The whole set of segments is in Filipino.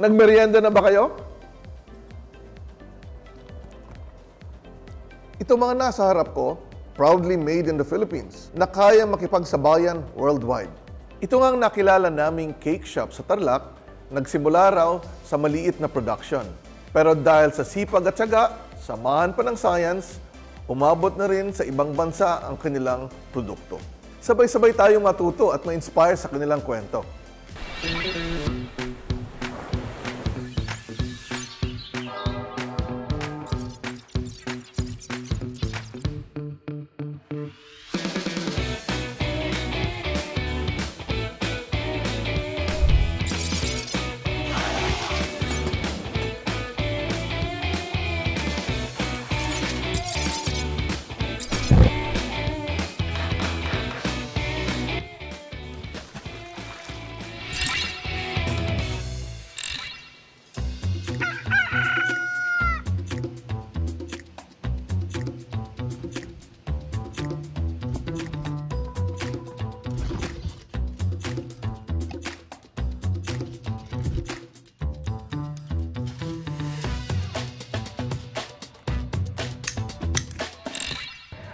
Nagmerienda na ba kayo? Ito mga nasa harap ko, proudly made in the Philippines, na kaya makipagsabayan worldwide. Ito nga ang nakilala naming cake shop sa Tarlac, nagsimula raw sa maliit na production. Pero dahil sa sipag at tiyaga, samahan pa ng science, umabot na rin sa ibang bansa ang kanilang produkto. Sabay-sabay tayong matuto at ma-inspire sa kanilang kwento.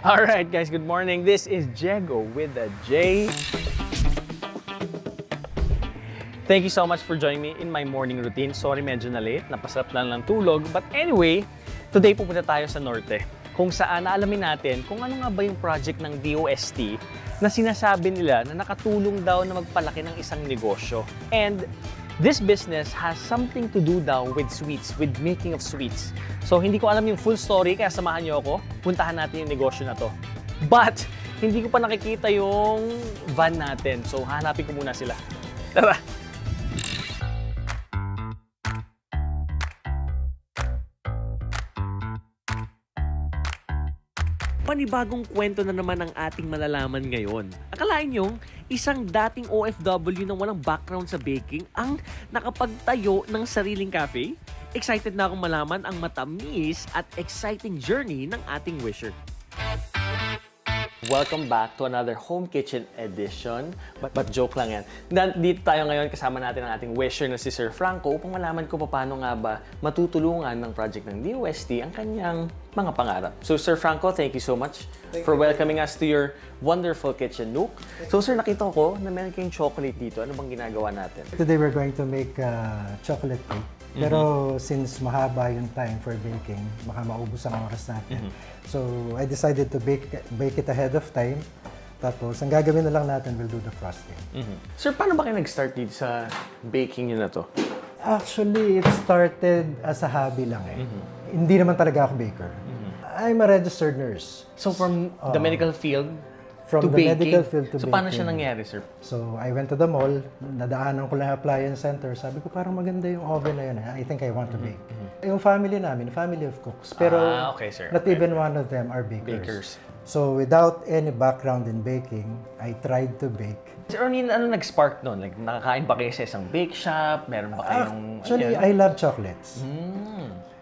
Alright guys, good morning. This is Jego with a J. Thank you so much for joining me in my morning routine. Sorry medyo na late, napasarap lang ng tulog. But anyway, today pupunta tayo sa Norte, kung saan naalamin natin kung ano nga ba yung project ng DOST na sinasabi nila na nakatulong daw na magpalaki ng isang negosyo. And this business has something to do daw with sweets, with making of sweets. So, hindi ko alam yung full story, kaya samahan niyo ako. Puntahan natin yung negosyo na to. But, hindi ko pa nakikita yung van natin. So, hahanapin ko muna sila. Tara! Panibagong kwento na naman ang ating malalaman ngayon. Akalain nyo, isang dating OFW na walang background sa baking ang nakapagtayo ng sariling cafe? Excited na akong malaman ang matamis at exciting journey ng ating wisher. Welcome back to another home kitchen edition. But joke lang yan. Dito tayo ngayon, kasama natin ang ating wisher na si Sir Franco upang malaman ko paano nga ba matutulungan ng project ng DOST ang kanyang mga pangarap. So Sir Franco, thank you so much for welcoming us to your wonderful kitchen nook. So Sir, nakita ko na meron kayong chocolate dito. Ano bang ginagawa natin? Today we're going to make chocolate cake. Pero since mahaba yung time for baking, baka maubos ang oras natin. So I decided to bake it ahead of time. Tapos ang gagawin na lang natin, we'll do the frosting. Sir, paano ba kayo nag-start dito sa baking nyo na to? Actually, it started as a hobby lang eh. Hindi naman talaga ako baker. I'm a registered nurse. So from the medical field From to the baking? medical field to so baking. paano siya nangyari, sir? So I went to the mall, nadaanan ko lang yung appliance center. Sabi ko parang maganda yung oven na yun. I think I want to bake. Yung family namin, family of cooks. Pero okay, sir. not even one of them are bakers. So without any background in baking, I tried to bake. Sir, ano nag-spark nun? Like, nakakain ba kayo sa isang bake shop? Meron ba kayong... Actually, I love chocolates.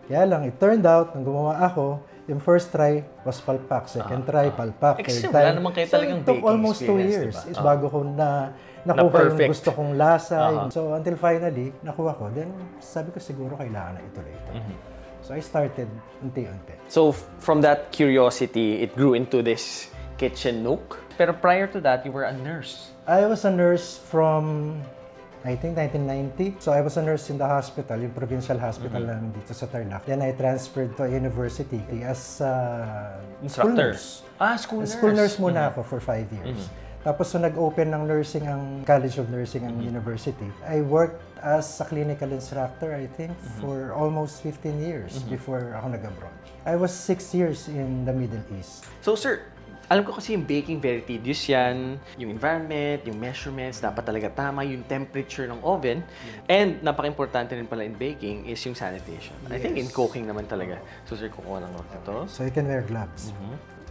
Kaya lang, it turned out, nung gumawa ako, yung first try was palpak, second try palpak, third wala time. naman kayo So talagang it took baking almost 2 years diba? is bago ko nakuha yung gusto kong lasa. So until finally, nakuha ko, then sabi ko siguro kailangan na ituloy ito. So I started unti-unti. So from that curiosity, it grew into this kitchen nook. Pero prior to that, you were a nurse. I was a nurse from I think 1990. So I was a nurse in the hospital, yung provincial hospital namin dito sa Tarlac. Then I transferred to a university as school nurse. School nurse. School nurse muna ako for 5 years. Tapos so nag-open ng nursing ang College of Nursing ang university. I worked as a clinical instructor, I think, for almost 15 years before ako nag-abroad. I was 6 years in the Middle East. So sir, alam ko kasi yung baking very tedious yan. Yung environment, yung measurements, dapat talaga tama, yung temperature ng oven. And napaka-importante rin pala in baking is yung sanitation. I think in cooking naman talaga. So sir, kukuha lang ako ito. So you can wear gloves.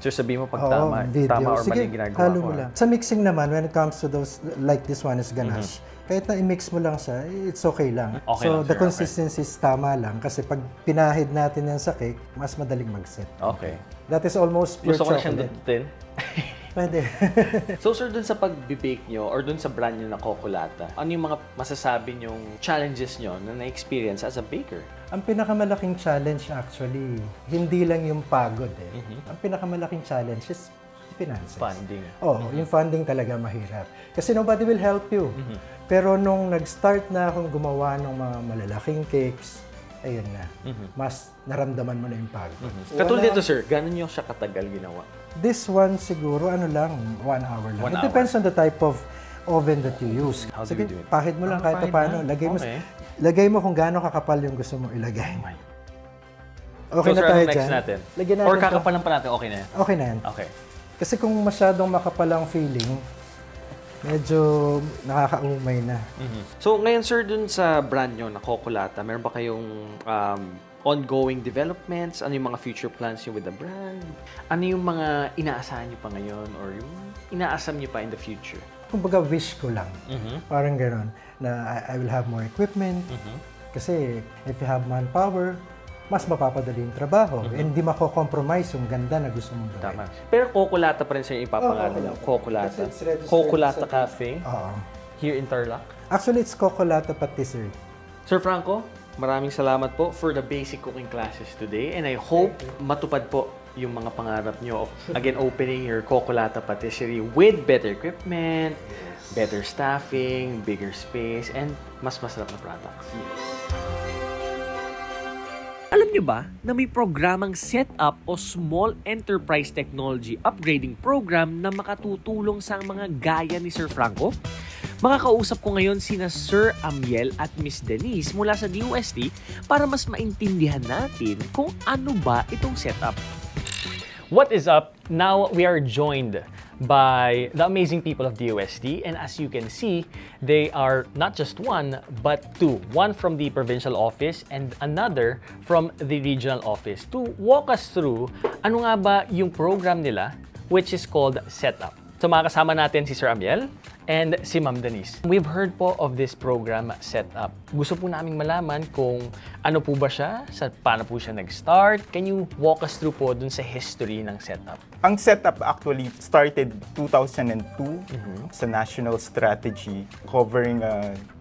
So sabihin mo pag tama or mali ginagawa halo ko. mo lang. Sa mixing naman, when it comes to those, like this one is ganache, kahit na i-mix mo lang siya, it's okay lang. Okay so lang, the sir, consistency is tama lang kasi pag pinahid natin yan sa cake, mas madaling mag-set. Okay. That is almost pure Gusto ko na siyang chocolate. dututin. Pwede. So sir, dun sa pag-bake nyo or dun sa brand nyo na Cocolata, ano yung mga masasabi nyong challenges nyo na na-experience as a baker? Ang pinakamalaking challenge actually, hindi lang yung pagod eh. Ang pinakamalaking challenge is finances. Funding. Oo, yung funding talaga mahirap. Kasi nobody will help you. Pero nung nag-start na akong gumawa ng mga malalaking cakes, ayun na, mas naramdaman mo na yung pagod. Katulad dito sir, gano'n nyo siya katagal ginawa? This one siguro, ano lang, 1 hour lang. 1 It depends on the type of oven that you use. How do Sige, we do it? pahid mo lang kahit pahid paano. na? Okay. Lagay mo kung gaano kakapal yung gusto mo ilagay. Okay So na sir, tayo anong next dyan. natin? Lagyan natin Or to. kakapalan pa natin, okay na yan? Okay na yan. Okay. Kasi kung masyadong makapal ang feeling, medyo nakakaumay na. So ngayon sir, dun sa brand nyo na Cocolata, meron ba kayong ongoing developments? Ano yung mga future plans nyo with the brand? Ano yung mga inaasahan nyo pa ngayon or yung inaasam nyo pa in the future? Kumbaga wish ko lang. Parang gano'n, na I will have more equipment. Kasi if you have manpower, mas mapapadali yung trabaho. And hindi mako-compromise yung ganda na gusto mong gawin. Tama. Pero Cocolata pa rin sa ipapangalan nyo. Cocolata. Kasi it's registered Cocolata sa- Cafe Oo. here in Tarlac. Actually, it's Cocolata Patisserie. Sir Franco, maraming salamat po for the basic cooking classes today and I hope matupad po yung mga pangarap nyo of, again, opening your Cocolata Patisserie with better equipment, better staffing, bigger space, and mas masarap na products. Alam nyo ba na may programang Setup o Small Enterprise Technology Upgrading Program na makatutulong sa mga gaya ni Sir Franco? Makakausap ko ngayon sina Sir Amiel at Miss Denise mula sa DOST para mas maintindihan natin kung ano ba itong setup. What is up? Now we are joined by the amazing people of DOST, and as you can see, they are not just one but two. One from the provincial office and another from the regional office to walk us through ano nga ba yung program nila, which is called Setup. So makakasama natin si Sir Amiel and si Ma'am Denise. We've heard po of this program Setup. Gusto po naming malaman kung ano po ba siya, paano po siya nag-start. Can you walk us through po dun sa history ng Setup? Ang setup actually started 2002 sa national strategy covering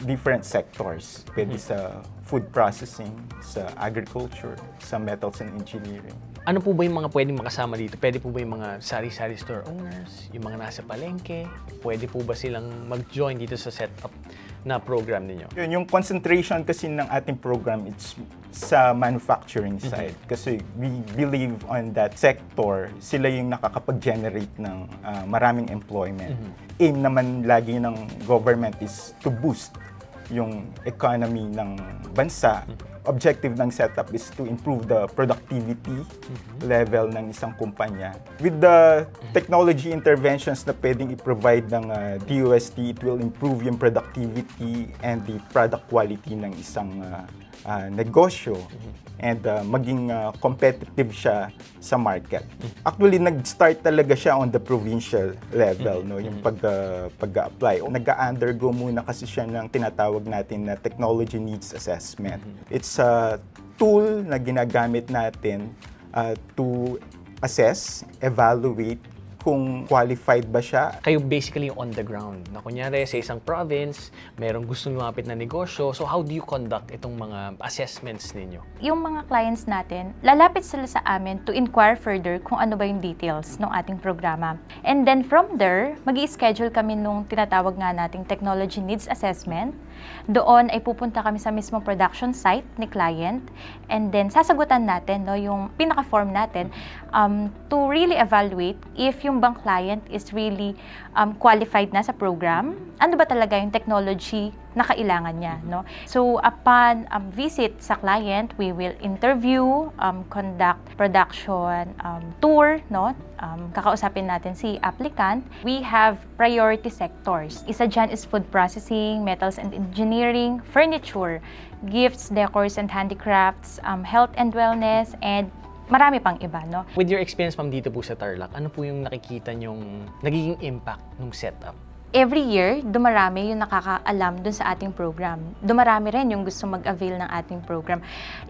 different sectors. Pwede sa food processing, sa agriculture, sa metals and engineering. Ano po ba yung mga pwedeng makasama dito? Pwede po ba yung mga sari-sari store owners, yung mga nasa palengke? Pwede po ba silang mag-join dito sa setup na program ninyo? Yung concentration kasi ng ating program, it's sa manufacturing side. Kasi we believe on that sector, sila yung nakakapag-generate ng maraming employment. Aim naman lagi ng government is to boost yung economy ng bansa. Objective ng setup is to improve the productivity level ng isang kumpanya. With the technology interventions na pwedeng i-provide ng DOST, it will improve yung productivity and the product quality ng isang negosyo and maging competitive siya sa market. Actually, nag-start talaga siya on the provincial level, no, yung pag-apply. Nag-undergo muna kasi siya ng tinatawag natin na technology needs assessment. It's a tool na ginagamit natin to assess, evaluate kung qualified ba siya. Kayo basically on the ground. Na kunyari sa isang province, merong gustong lumapit na negosyo. So how do you conduct itong mga assessments ninyo? Yung mga clients natin, lalapit sila sa amin to inquire further kung ano ba yung details ng ating programa. And then from there, mag-i-schedule kami nung tinatawag nga nating Technology Needs Assessment. Doon ay pupunta kami sa mismong production site ni client. And then sasagutan natin yung pinaka-form natin to really evaluate if yung bang client is really qualified na sa program. Ano ba talaga yung technology na kailangan niya, no? So, upon visit sa client, we will interview, conduct production tour, no? Kakausapin natin si applicant. We have priority sectors. Isa dyan is food processing, metals and engineering, furniture, gifts, decors and handicrafts, health and wellness, and marami pang iba, no? With your experience, ma'am, dito po sa Tarlac, ano po yung nakikita nyong nagiging impact ng setup every year, dumarami yung nakakaalam dun sa ating program. Dumarami rin yung gusto mag-avail ng ating program.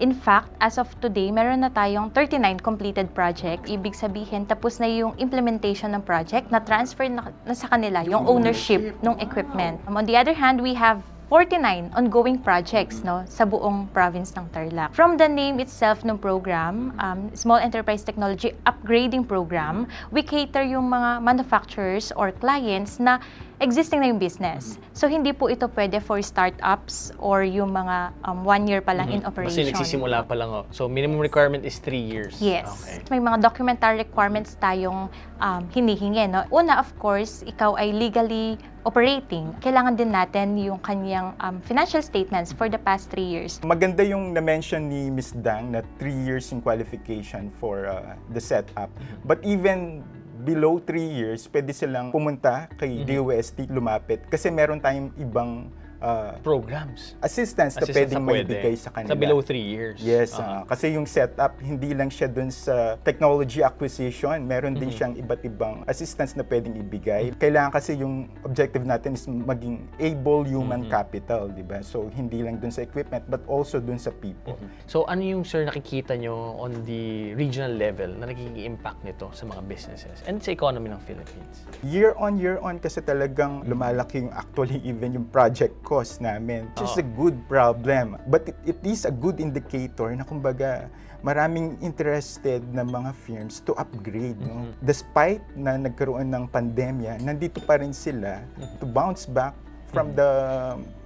In fact, as of today, meron na tayong 39 completed project. Ibig sabihin, tapos na yung implementation ng project, na-transfer na sa kanila yung ownership ng equipment. On the other hand, we have 49 ongoing projects sa buong province ng Tarlac. From the name itself ng program, Small Enterprise Technology Upgrading Program, we cater yung mga manufacturers or clients na existing na yung business. So, hindi po ito pwede for startups or yung mga 1 year pa lang in operation. Kasi nagsisimula pa lang. So, minimum requirement is 3 years. Yes. Okay. May mga documentary requirements tayong hinihingi. Una, of course, ikaw ay legally operating. Kailangan din natin yung kanyang financial statements for the past 3 years. Maganda yung na-mention ni Ms. Dang na 3 years in qualification for the setup. But even below 3 years, pwede silang pumunta kay DOST, lumapit. Kasi meron tayong ibang programs. Assistance na pwedeng maibigay sa kanila. Sa below 3 years. Yes, kasi yung setup, hindi lang siya dun sa technology acquisition. Meron din siyang iba't ibang assistance na pwedeng ibigay. Kailangan kasi yung objective natin is maging able human capital, di ba? So, hindi lang dun sa equipment, but also dun sa people. So, ano yung, sir, nakikita nyo on the regional level na nagiging impact nito sa mga businesses and sa economy ng Philippines? Year on, kasi talagang lumalaki yung actually even yung project cost namin. It's a good problem. But it is a good indicator na kumbaga maraming interested na mga firms to upgrade. No? Despite na nagkaroon ng pandemya, nandito pa rin sila to bounce back from the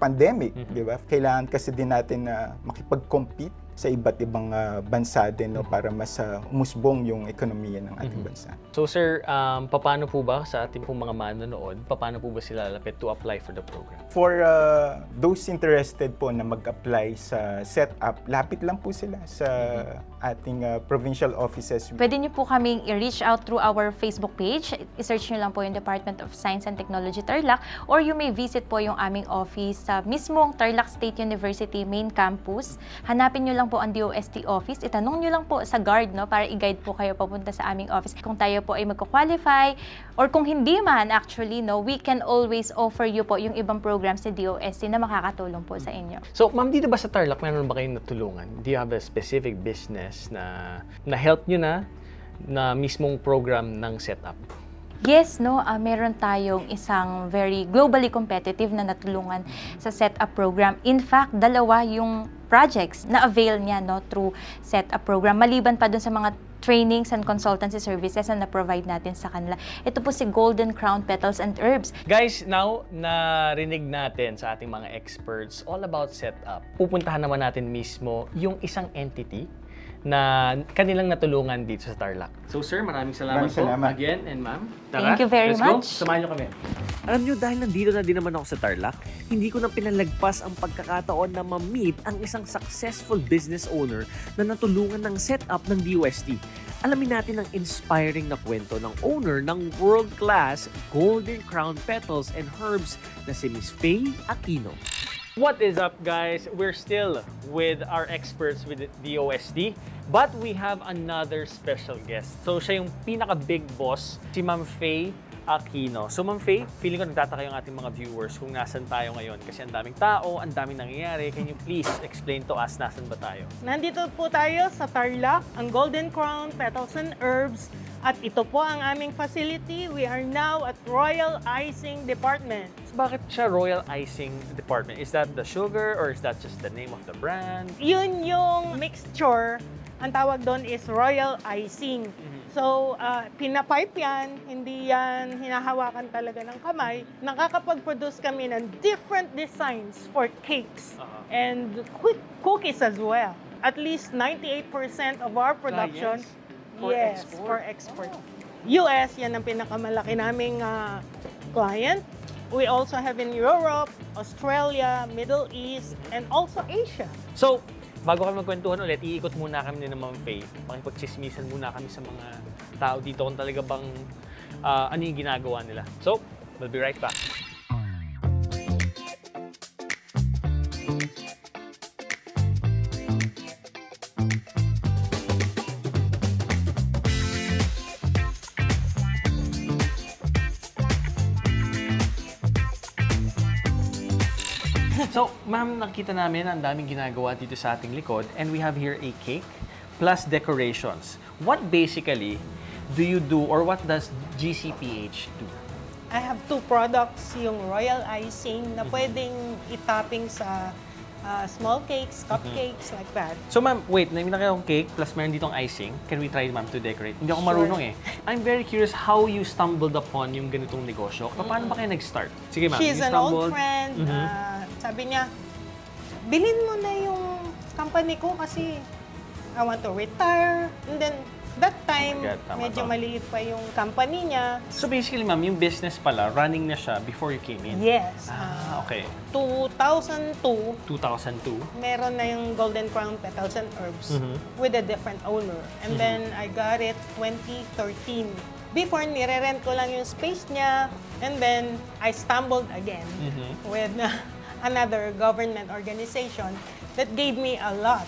pandemic. Di ba? Kailangan kasi din natin na makipag-compete sa iba't ibang bansa din para mas umusbong yung ekonomiya ng ating bansa. So sir, paano po ba sa ating pong mga manonood, paano po ba sila lalapit to apply for the program? For those interested po na mag-apply sa setup, lapit lang po sila sa ating provincial offices. Pwede niyo po kaming i-reach out through our Facebook page. I-search niyo lang po yung Department of Science and Technology Tarlac, or you may visit po yung aming office sa mismong Tarlac State University main campus. Hanapin niyo lang po ang DOST office. Itanong niyo lang po sa guard para i-guide po kayo papunta sa aming office. Kung tayo po ay magko-qualify or kung hindi man actually, we can always offer you po yung ibang programs sa DOST na makakatulong po sa inyo. So, ma'am, dito ba sa Tarlac, meron ba kayong natulungan? Do you have a specific business na help nyo na mismong program ng setup? Yes, meron tayong isang very globally competitive na natulungan sa setup program. In fact, 2 yung projects na avail niya through setup program. Maliban pa dun sa mga trainings and consultancy services na na-provide natin sa kanila. Ito po si Golden Crown Petals and Herbs. Guys, now, narinig natin sa ating mga experts all about setup. Pupuntahan naman natin mismo yung isang entity na kanilang natulungan dito sa Tarlac. So sir, maraming salamat po again, and ma'am. Thank you very much. Let's go. Samahan nyo kami. Alam nyo, dahil nandito na din naman ako sa Tarlac, hindi ko na pinalagpas ang pagkakataon na ma-meet ang isang successful business owner na natulungan ng setup ng DOST. Alamin natin ang inspiring na kwento ng owner ng world-class Golden Crown Petals and Herbs na si Ms. Faye Aquino. What is up, guys? We're still with our experts with DOST, but we have another special guest. So siya yung pinaka-big boss, si Ma'am Faye Aquino. So Ma'am Faye, feeling ko nagtataka yung ating mga viewers kung nasan tayo ngayon kasi ang daming tao, ang daming nangyayari. Can you please explain to us nasan ba tayo? Nandito po tayo sa Tarlac, ang Golden Crown Petals and Herbs. At ito po ang aming facility. We are now at Royal Icing Department. So bakit siya Royal Icing Department? Is that the sugar or is that just the name of the brand? Yun yung mixture. Ang tawag doon is Royal Icing. So, pinapipe yan, hindi yan hinahawakan talaga ng kamay. Nakakapag-produce kami ng different designs for cakes and cookies as well. At least 98% of our production for export. US, yan ang pinakamalaki naming client. We also have in Europe, Australia, Middle East, and also Asia. So, bago kami magkwentuhan ulit, iikot muna kami ni Ma'am Faye. Makipagchismisan muna kami sa mga tao dito kung talaga bang ano yung ginagawa nila. So, we'll be right back. So, ma'am, nakita namin ang daming ginagawa dito sa ating likod and we have here a cake plus decorations. What basically do you do or what does GCPH do? I have 2 products, yung royal icing na pwedeng i-topping sa small cakes, cupcakes, like that. So, ma'am, wait, nakita akong cake plus meron ditong icing. Can we try, ma'am, to decorate? Hindi ako Sure. marunong eh. I'm very curious how you stumbled upon yung ganitong negosyo. Paano ba kayo nag-start? Sige, ma'am. She's you an old stumbled. friend. Sabi niya, bilhin mo na yung company ko kasi I want to retire. And then, that time, God, tama medyo to. maliit pa yung company niya. So, basically, ma'am, yung business pala, running na siya before you came in? Yes. Okay. 2002, 2002. meron na yung Golden Crown Petals and Herbs with a different owner. And then, I got it 2013. Before, nire-rent ko lang yung space niya. And then, I stumbled again with another government organization that gave me a lot.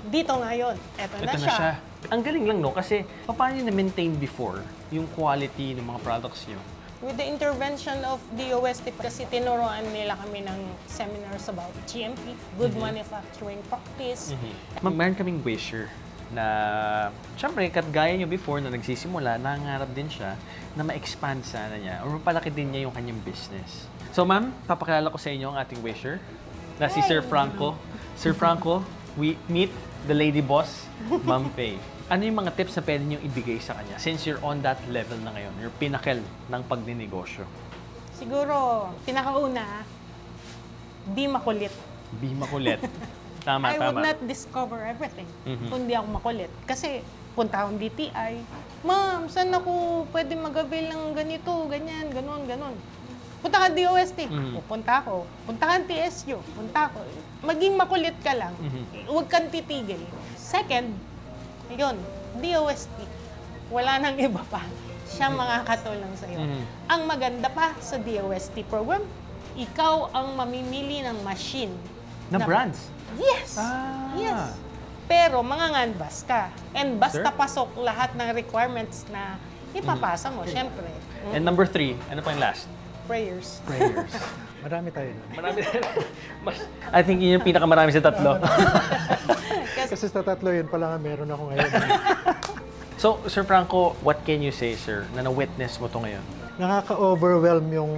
Dito ngayon, eto na Ito na siya. siya. Ang galing lang, no? Kasi, paano nyo na-maintain before yung quality ng mga products nyo? With the intervention of DOST, kasi tinuruan nila kami ng seminars about GMP, good manufacturing practice. Ma'am, meron kaming wisher na, syempre, gaya nyo before na nagsisimula, nangangarap din siya na ma-expand sana niya or mapalaki din niya yung kanyang business. So, ma'am, papakilala ko sa inyo ang ating wisher na si Sir Franco. Sir Franco, we meet the lady boss, Ma'am Faye. Ano yung mga tips na pwede nyo ibigay sa kanya since you're on that level na ngayon, you're pinnacle ng pagninegosyo? Siguro, pinakauna, be makulit. Be makulit. Tama, I would tama. not discover everything kung di ako makulit. Kasi punta akong DTI, ma'am, saan ako pwede mag-avail ng ganito, ganyan, ganon, ganon. Punta ka DOST, pupunta ako. Punta ka TSU, punta ako. Maging makulit ka lang, huwag kang titigil. Second, yun, DOST, wala nang iba pa. Siya makakatulong sa'yo. Ang maganda pa sa DOST program, ikaw ang mamimili ng machine. Na brands? Yes! Yes! Pero manganganbas ka. And basta Sure. pasok lahat ng requirements na ipapasa mo, syempre. And number 3, ano pa yung last? Prayers. Prayers. Marami tayo doon. Marami. I think yun yung pinakamarami sa tatlo. Kasi sa tatlo yun pala nga meron ako ngayon. So, Sir Franco, what can you say, sir, na na-witness mo to ngayon? Nakaka-overwhelm yung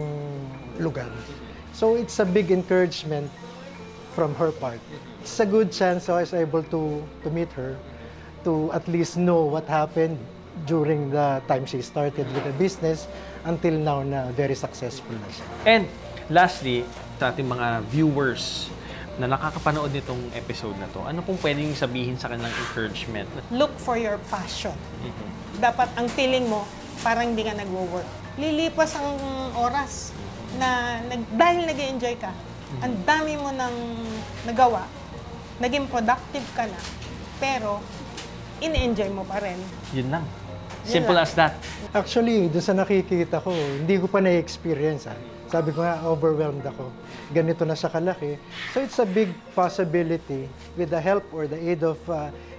lugar. So it's a big encouragement from her part. It's a good chance I was able to meet her, to at least know what happened during the time she started with the business until now na very successful na siya. And lastly, sa ating mga viewers na nakakapanood nitong episode na to, ano pong pwedeng sabihin sa kanilang encouragement? Look for your passion. Dapat ang feeling mo, parang hindi ka nagwo-work. Lilipas ang oras na dahil nag-enjoy ka, ang dami mo nang nagawa, naging productive ka na, pero in-enjoy mo pa rin. Yun lang. Simple as that. Actually, doon sa nakikita ko, hindi ko pa na-experience. Sabi ko nga, overwhelmed ako. Ganito na siya kalaki. So it's a big possibility with the help or the aid of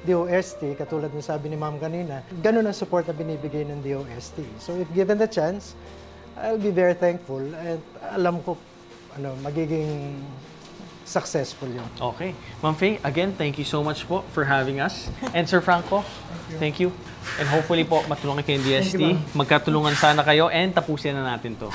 DOST, katulad ng sabi ni Ma'am kanina, ganun ang support na binibigay ng DOST. So if given the chance, I'll be very thankful and alam ko magiging successful yun. Okay. Ma'am Faye, again, thank you so much po for having us. And Sir Franco, thank you. And hopefully po, matulungan kayo ng DST. Magkatulungan sana kayo and tapusin na natin to.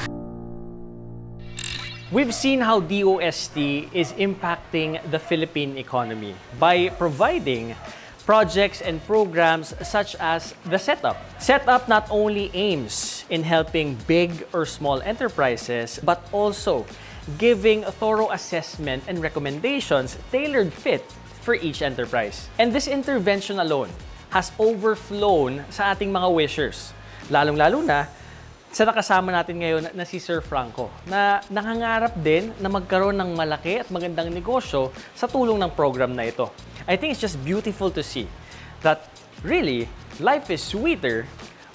We've seen how DOST is impacting the Philippine economy by providing projects and programs such as the Setup. Setup not only aims in helping big or small enterprises, but also giving a thorough assessment and recommendations tailored fit for each enterprise. And this intervention alone has overflown sa ating mga wishers. Lalong-lalo na sa nakasama natin ngayon na si Sir Franco, na nangangarap din na magkaroon ng malaki at magandang negosyo sa tulong ng program na ito. I think it's just beautiful to see that really, life is sweeter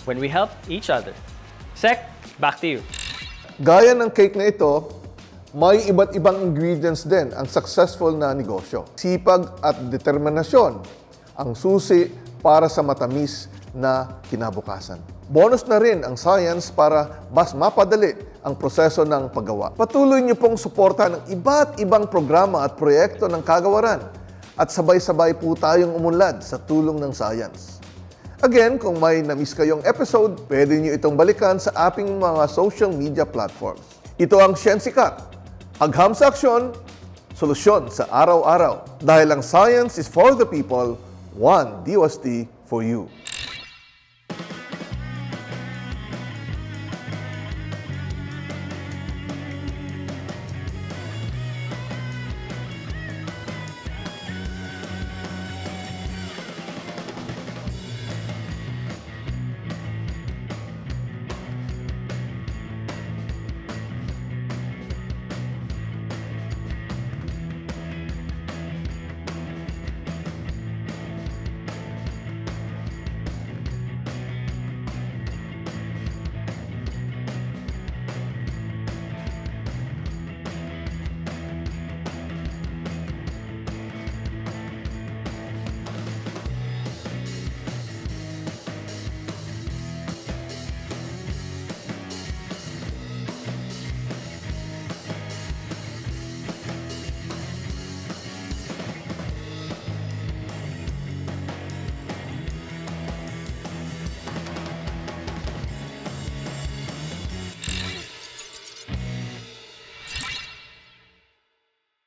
when we help each other. Sec, back to you. Gaya ng cake na ito, may iba't ibang ingredients din ang successful na negosyo. Sipag at determinasyon ang susi para sa matamis na kinabukasan. Bonus na rin ang science para mas mapadali ang proseso ng paggawa. Patuloy niyo pong suportahan ng iba't ibang programa at proyekto ng kagawaran at sabay-sabay po tayong umunlad sa tulong ng science. Again, kung may na-miss kayong episode, pwede niyo itong balikan sa ating mga social media platforms. Ito ang Sciensikat. Agham sa aksyon, solusyon sa araw-araw. Dahil ang science is for the people, one DOST for you.